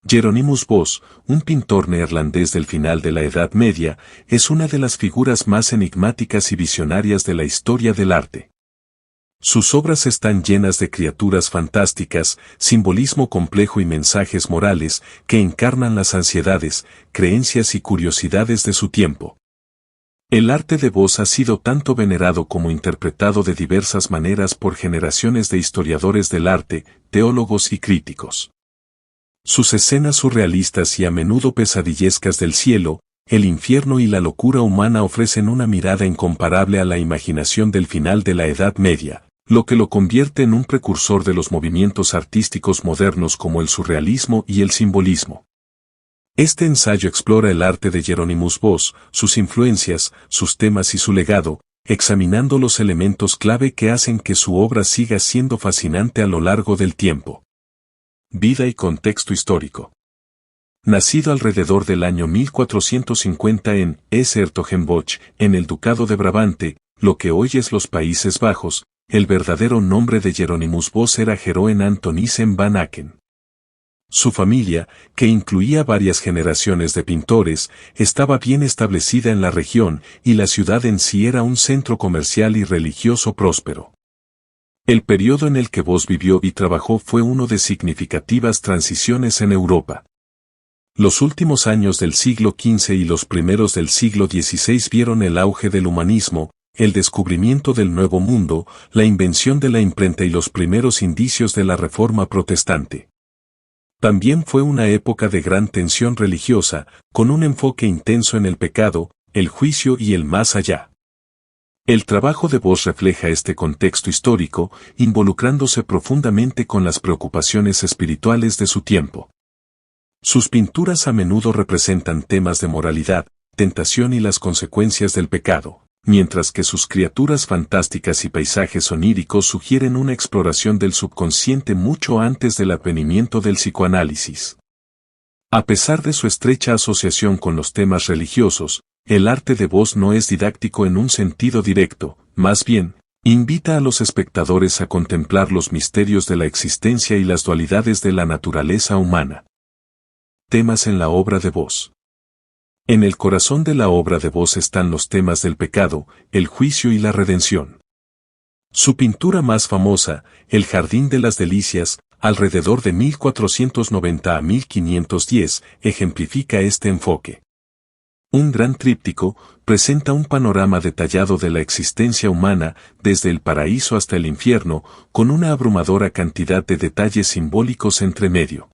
Hieronymus Bosch, un pintor neerlandés del final de la Edad Media, es una de las figuras más enigmáticas y visionarias de la historia del arte. Sus obras están llenas de criaturas fantásticas, simbolismo complejo y mensajes morales que encarnan las ansiedades, creencias y curiosidades de su tiempo. El arte de Bosch ha sido tanto venerado como interpretado de diversas maneras por generaciones de historiadores del arte, teólogos y críticos. Sus escenas surrealistas y a menudo pesadillescas del cielo, el infierno y la locura humana ofrecen una mirada incomparable a la imaginación del final de la Edad Media, lo que lo convierte en un precursor de los movimientos artísticos modernos como el surrealismo y el simbolismo. Este ensayo explora el arte de Hieronymus Bosch, sus influencias, sus temas y su legado, examinando los elementos clave que hacen que su obra siga siendo fascinante a lo largo del tiempo. Vida y contexto histórico. Nacido alrededor del año 1450 en 's-Hertogenbosch, en el Ducado de Brabante, lo que hoy es los Países Bajos, el verdadero nombre de Hieronymus Bosch era Jeroen Antonissen van Aken. Su familia, que incluía varias generaciones de pintores, estaba bien establecida en la región y la ciudad en sí era un centro comercial y religioso próspero. El periodo en el que Bosch vivió y trabajó fue uno de significativas transiciones en Europa. Los últimos años del siglo XV y los primeros del siglo XVI vieron el auge del humanismo, el descubrimiento del Nuevo Mundo, la invención de la imprenta y los primeros indicios de la Reforma protestante. También fue una época de gran tensión religiosa, con un enfoque intenso en el pecado, el juicio y el más allá. El trabajo de Bosch refleja este contexto histórico, involucrándose profundamente con las preocupaciones espirituales de su tiempo. Sus pinturas a menudo representan temas de moralidad, tentación y las consecuencias del pecado, mientras que sus criaturas fantásticas y paisajes oníricos sugieren una exploración del subconsciente mucho antes del advenimiento del psicoanálisis. A pesar de su estrecha asociación con los temas religiosos, el arte de Bosch no es didáctico en un sentido directo, más bien, invita a los espectadores a contemplar los misterios de la existencia y las dualidades de la naturaleza humana. Temas en la obra de Bosch. En el corazón de la obra de Bosch están los temas del pecado, el juicio y la redención. Su pintura más famosa, El Jardín de las Delicias, alrededor de 1490 a 1510, ejemplifica este enfoque. Un gran tríptico presenta un panorama detallado de la existencia humana, desde el paraíso hasta el infierno, con una abrumadora cantidad de detalles simbólicos entre medio.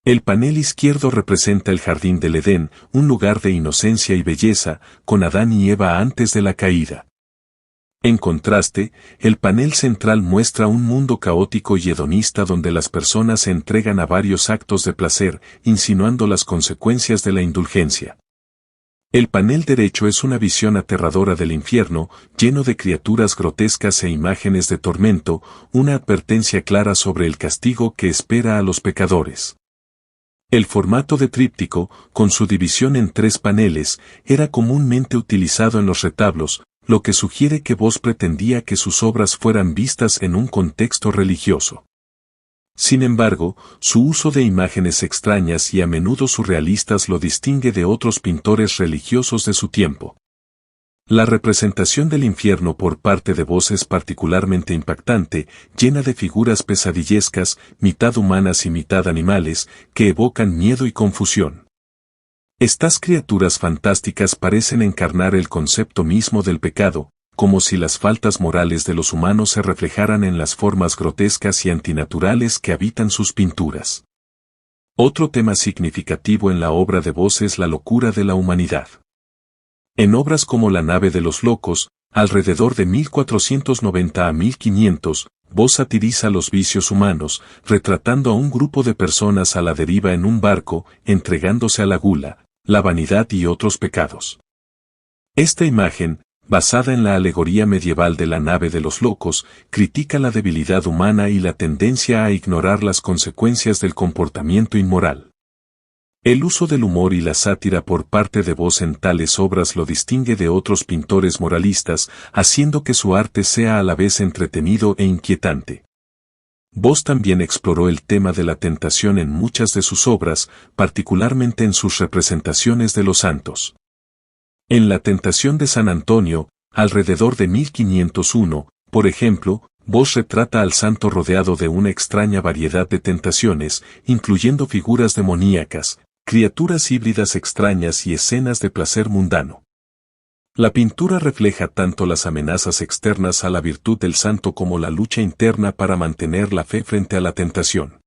El panel izquierdo representa el jardín del Edén, un lugar de inocencia y belleza, con Adán y Eva antes de la caída. En contraste, el panel central muestra un mundo caótico y hedonista donde las personas se entregan a varios actos de placer, insinuando las consecuencias de la indulgencia. El panel derecho es una visión aterradora del infierno, lleno de criaturas grotescas e imágenes de tormento, una advertencia clara sobre el castigo que espera a los pecadores. El formato de tríptico, con su división en 3 paneles, era comúnmente utilizado en los retablos, lo que sugiere que Bosch pretendía que sus obras fueran vistas en un contexto religioso. Sin embargo, su uso de imágenes extrañas y a menudo surrealistas lo distingue de otros pintores religiosos de su tiempo. La representación del infierno por parte de Bosch es particularmente impactante, llena de figuras pesadillescas, mitad humanas y mitad animales, que evocan miedo y confusión. Estas criaturas fantásticas parecen encarnar el concepto mismo del pecado, como si las faltas morales de los humanos se reflejaran en las formas grotescas y antinaturales que habitan sus pinturas. Otro tema significativo en la obra de Bosch es la locura de la humanidad. En obras como La nave de los locos, alrededor de 1490 a 1500, Bosch satiriza los vicios humanos, retratando a un grupo de personas a la deriva en un barco, entregándose a la gula, la vanidad y otros pecados. Esta imagen, basada en la alegoría medieval de la nave de los locos, critica la debilidad humana y la tendencia a ignorar las consecuencias del comportamiento inmoral. El uso del humor y la sátira por parte de Bosch en tales obras lo distingue de otros pintores moralistas, haciendo que su arte sea a la vez entretenido e inquietante. Bosch también exploró el tema de la tentación en muchas de sus obras, particularmente en sus representaciones de los santos. En La Tentación de San Antonio, alrededor de 1501, por ejemplo, Bosch retrata al santo rodeado de una extraña variedad de tentaciones, incluyendo figuras demoníacas, criaturas híbridas extrañas y escenas de placer mundano. La pintura refleja tanto las amenazas externas a la virtud del santo como la lucha interna para mantener la fe frente a la tentación.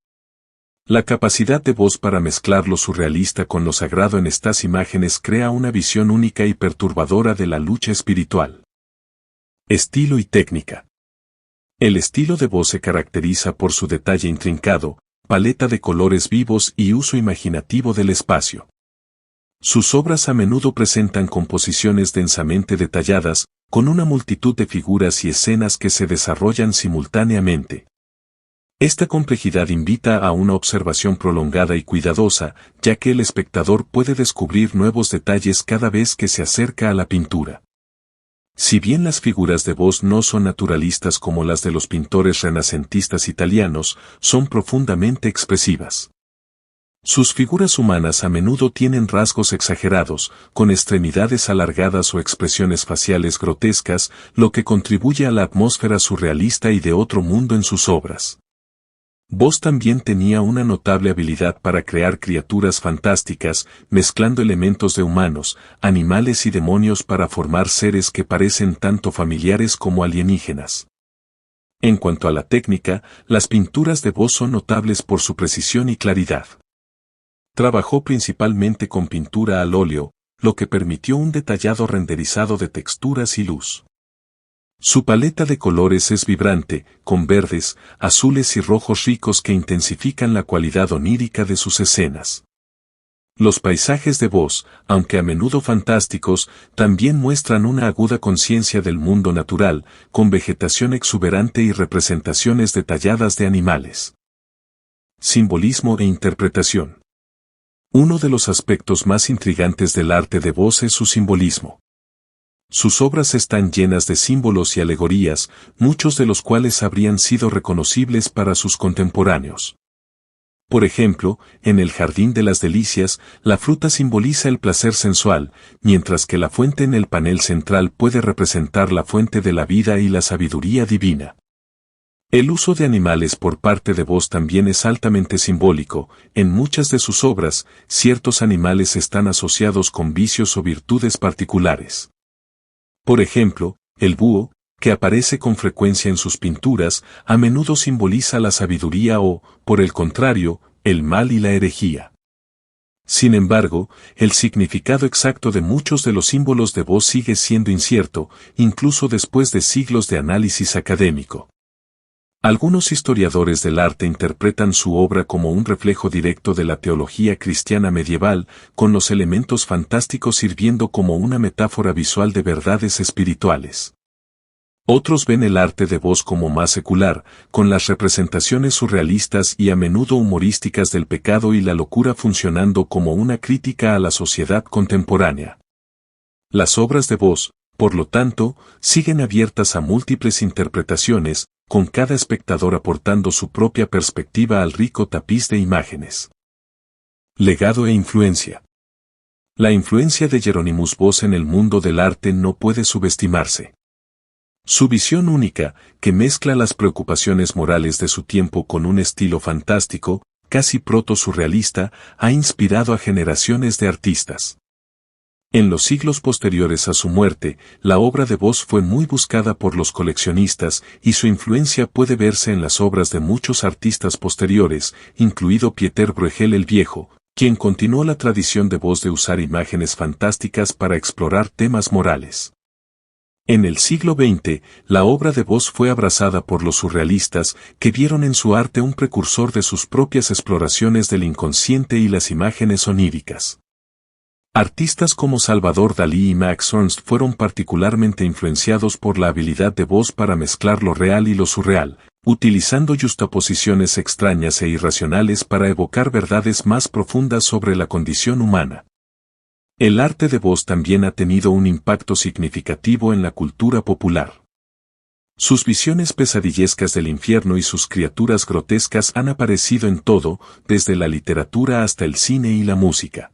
La capacidad de Bosch para mezclar lo surrealista con lo sagrado en estas imágenes crea una visión única y perturbadora de la lucha espiritual. Estilo y técnica. El estilo de Bosch se caracteriza por su detalle intrincado, paleta de colores vivos y uso imaginativo del espacio. Sus obras a menudo presentan composiciones densamente detalladas, con una multitud de figuras y escenas que se desarrollan simultáneamente. Esta complejidad invita a una observación prolongada y cuidadosa, ya que el espectador puede descubrir nuevos detalles cada vez que se acerca a la pintura. Si bien las figuras de Bosch no son naturalistas como las de los pintores renacentistas italianos, son profundamente expresivas. Sus figuras humanas a menudo tienen rasgos exagerados, con extremidades alargadas o expresiones faciales grotescas, lo que contribuye a la atmósfera surrealista y de otro mundo en sus obras. Bosch también tenía una notable habilidad para crear criaturas fantásticas, mezclando elementos de humanos, animales y demonios para formar seres que parecen tanto familiares como alienígenas. En cuanto a la técnica, las pinturas de Bosch son notables por su precisión y claridad. Trabajó principalmente con pintura al óleo, lo que permitió un detallado renderizado de texturas y luz. Su paleta de colores es vibrante, con verdes, azules y rojos ricos que intensifican la cualidad onírica de sus escenas. Los paisajes de Bosch, aunque a menudo fantásticos, también muestran una aguda conciencia del mundo natural, con vegetación exuberante y representaciones detalladas de animales. Simbolismo e interpretación. Uno de los aspectos más intrigantes del arte de Bosch es su simbolismo. Sus obras están llenas de símbolos y alegorías, muchos de los cuales habrían sido reconocibles para sus contemporáneos. Por ejemplo, en el Jardín de las Delicias, la fruta simboliza el placer sensual, mientras que la fuente en el panel central puede representar la fuente de la vida y la sabiduría divina. El uso de animales por parte de Bosch también es altamente simbólico. En muchas de sus obras, ciertos animales están asociados con vicios o virtudes particulares. Por ejemplo, el búho, que aparece con frecuencia en sus pinturas, a menudo simboliza la sabiduría o, por el contrario, el mal y la herejía. Sin embargo, el significado exacto de muchos de los símbolos de Bosch sigue siendo incierto, incluso después de siglos de análisis académico. Algunos historiadores del arte interpretan su obra como un reflejo directo de la teología cristiana medieval, con los elementos fantásticos sirviendo como una metáfora visual de verdades espirituales. Otros ven el arte de Bosch como más secular, con las representaciones surrealistas y a menudo humorísticas del pecado y la locura funcionando como una crítica a la sociedad contemporánea. Las obras de Bosch, por lo tanto, siguen abiertas a múltiples interpretaciones, con cada espectador aportando su propia perspectiva al rico tapiz de imágenes. Legado e influencia. La influencia de Hieronymus Bosch en el mundo del arte no puede subestimarse. Su visión única, que mezcla las preocupaciones morales de su tiempo con un estilo fantástico, casi proto-surrealista, ha inspirado a generaciones de artistas. En los siglos posteriores a su muerte, la obra de Bosch fue muy buscada por los coleccionistas y su influencia puede verse en las obras de muchos artistas posteriores, incluido Pieter Bruegel el Viejo, quien continuó la tradición de Bosch de usar imágenes fantásticas para explorar temas morales. En el siglo XX, la obra de Bosch fue abrazada por los surrealistas, que vieron en su arte un precursor de sus propias exploraciones del inconsciente y las imágenes oníricas. Artistas como Salvador Dalí y Max Ernst fueron particularmente influenciados por la habilidad de Bosch para mezclar lo real y lo surreal, utilizando yuxtaposiciones extrañas e irracionales para evocar verdades más profundas sobre la condición humana. El arte de Bosch también ha tenido un impacto significativo en la cultura popular. Sus visiones pesadillescas del infierno y sus criaturas grotescas han aparecido en todo, desde la literatura hasta el cine y la música.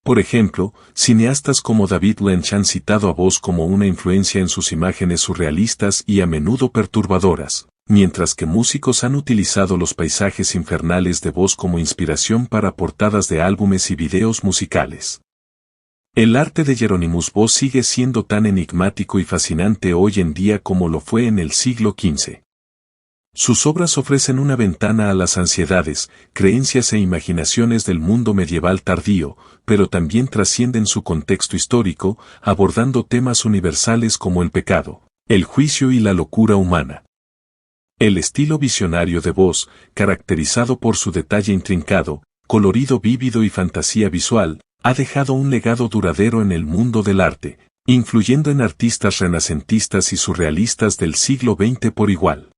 Por ejemplo, cineastas como David Lynch han citado a Bos como una influencia en sus imágenes surrealistas y a menudo perturbadoras, mientras que músicos han utilizado los paisajes infernales de Bos como inspiración para portadas de álbumes y videos musicales. El arte de Hieronymus Bosch sigue siendo tan enigmático y fascinante hoy en día como lo fue en el siglo XV. Sus obras ofrecen una ventana a las ansiedades, creencias e imaginaciones del mundo medieval tardío, pero también trascienden su contexto histórico, abordando temas universales como el pecado, el juicio y la locura humana. El estilo visionario de Bosch, caracterizado por su detalle intrincado, colorido vívido y fantasía visual, ha dejado un legado duradero en el mundo del arte, influyendo en artistas renacentistas y surrealistas del siglo XX por igual.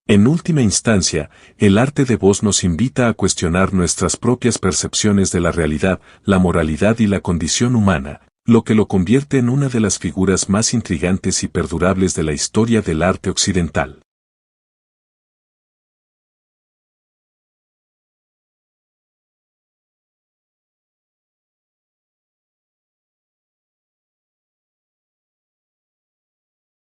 En última instancia, el arte de Bosch nos invita a cuestionar nuestras propias percepciones de la realidad, la moralidad y la condición humana, lo que lo convierte en una de las figuras más intrigantes y perdurables de la historia del arte occidental.